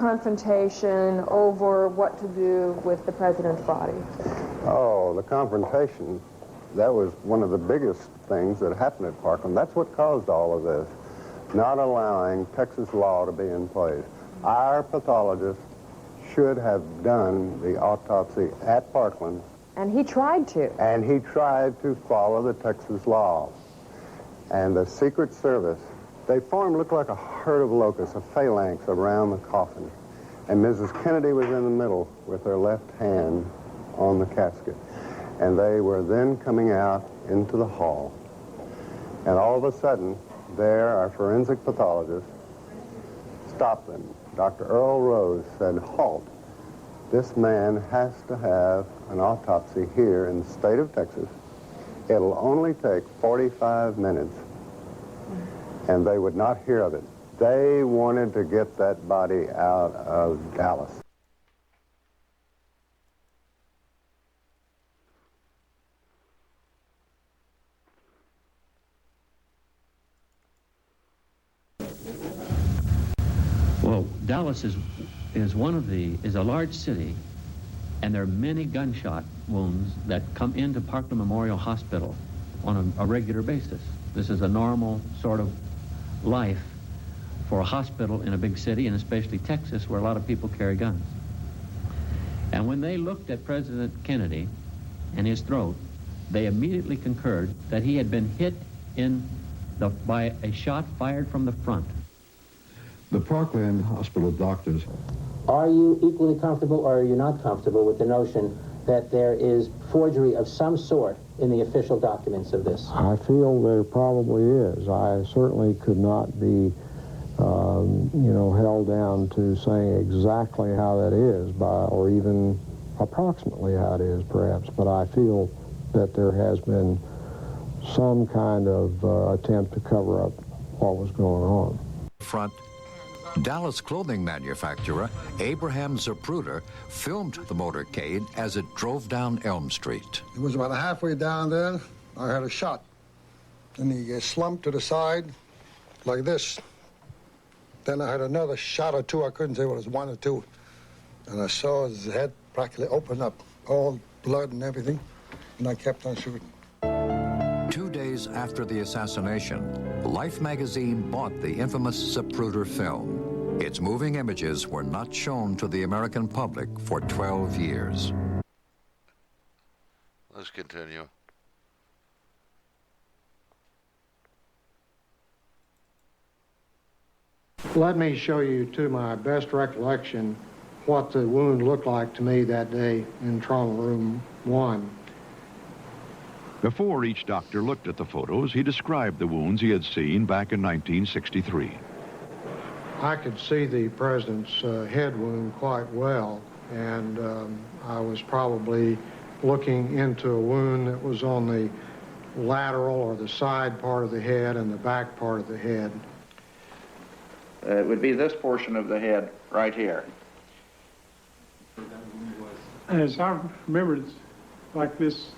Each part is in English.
confrontation over what to do with the president's body? Oh, the confrontation, that was one of the biggest things that happened at Parkland. That's what caused all of this, not allowing Texas law to be in place. Our pathologist should have done the autopsy at Parkland. And he tried to. And he tried to follow the Texas law. And the Secret Service, they looked like a herd of locusts, a phalanx around the coffin. And Mrs. Kennedy was in the middle with her left hand on the casket. And they were then coming out into the hall. And all of a sudden, there, our forensic pathologist stopped them. Dr. Earl Rose said, "Halt. This man has to have an autopsy here in the state of Texas. It'll only take 45 minutes." And they would not hear of it. They wanted to get that body out of Dallas. Well, Dallas is a large city, and there are many gunshot wounds that come into Parkland Memorial Hospital on a regular basis. This is a normal sort of life for a hospital in a big city, and especially Texas, where a lot of people carry guns. And when they looked at President Kennedy and his throat, they immediately concurred that he had been hit by a shot fired from the front. The Parkland Hospital doctors. Are you equally comfortable, or are you not comfortable with the notion that there is forgery of some sort in the official documents of this? I feel there probably is. I certainly could not be, held down to saying exactly how that is, or even approximately how it is, perhaps. But I feel that there has been some kind of attempt to cover up what was going on. Front. Dallas clothing manufacturer Abraham Zapruder filmed the motorcade as it drove down Elm Street. It was about halfway down there, I heard a shot. And he slumped to the side like this. Then I heard another shot or two. I couldn't say what it was, one or two. And I saw his head practically open up, all blood and everything. And I kept on shooting. 2 days after the assassination, Life magazine bought the infamous Zapruder film. Its moving images were not shown to the American public for 12 years. Let's continue. Let me show you, to my best recollection, what the wound looked like to me that day in trauma room 1. Before each doctor looked at the photos, he described the wounds he had seen back in 1963. I could see the president's head wound quite well, and I was probably looking into a wound that was on the lateral or the side part of the head and the back part of the head. It would be this portion of the head right here. As I remember, it's like this,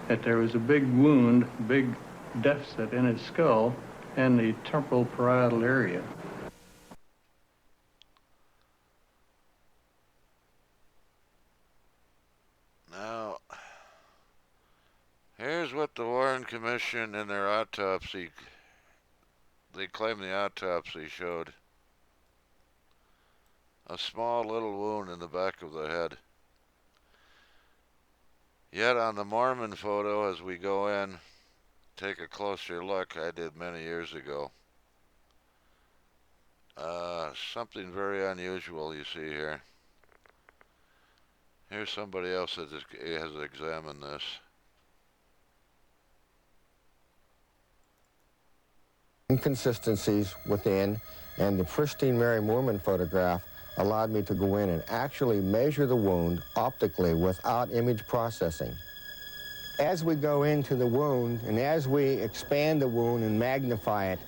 that there was a big wound, big deficit in his skull and the temporal parietal area. Now, here's what the Warren Commission in their autopsy, they claim the autopsy showed. A small little wound in the back of the head. Yet on the Mormon photo, as we go in, take a closer look, I did many years ago. Something very unusual you see here. Here's somebody else that has examined this. Inconsistencies within, and the pristine Mary Moorman photograph allowed me to go in and actually measure the wound optically without image processing. As we go into the wound and as we expand the wound and magnify it,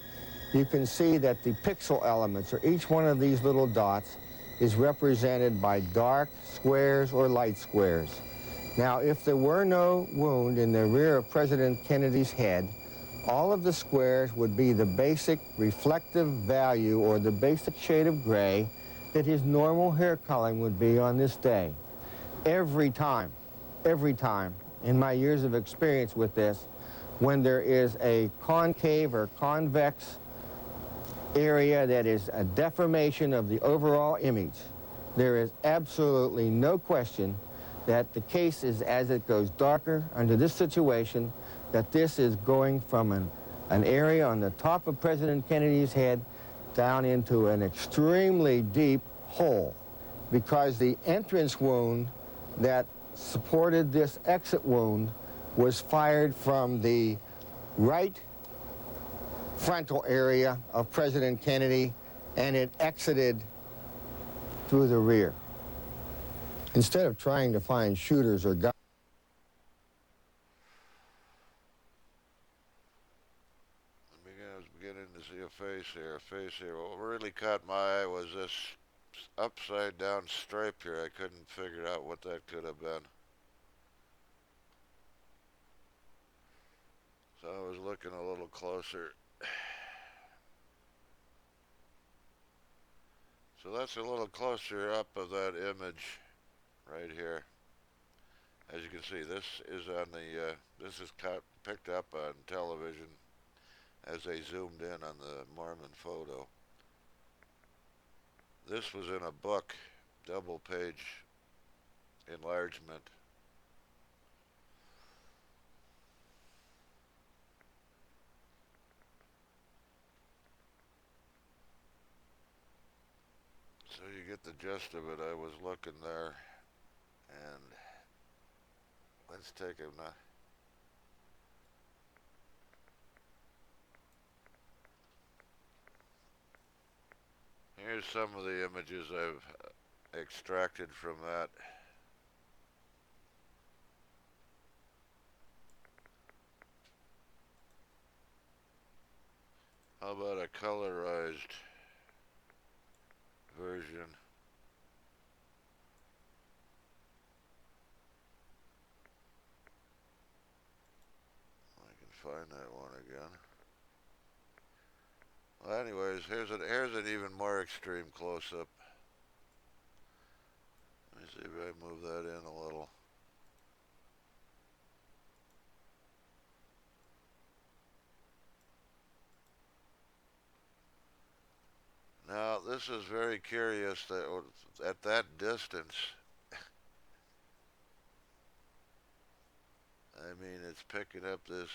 you can see that the pixel elements, or each one of these little dots, is represented by dark squares or light squares. Now, if there were no wound in the rear of President Kennedy's head, all of the squares would be the basic reflective value or the basic shade of gray that his normal hair coloring would be on this day. Every time, in my years of experience with this, when there is a concave or convex area that is a deformation of the overall image, there is absolutely no question that the case is, as it goes darker under this situation, that this is going from an area on the top of President Kennedy's head down into an extremely deep hole, because the entrance wound that supported this exit wound was fired from the right frontal area of President Kennedy, and it exited through the rear. Instead of trying to find shooters or guns, I was beginning to see a face here. What really caught my eye was this upside down stripe here. I couldn't figure out what that could have been. So I was looking a little closer. So that's a little closer up of that image right here. As you can see, this is on the this is picked up on television as they zoomed in on the Mormon photo. This was in a book, double page enlargement. So you get the gist of it. I was looking there, and let's take a here's some of the images I've extracted from that. How about a colorized version? I can find that one again. Well, anyways, here's an even more extreme close-up. Let me see if I move that in a little. Now, this is very curious that at that distance, I mean, it's picking up this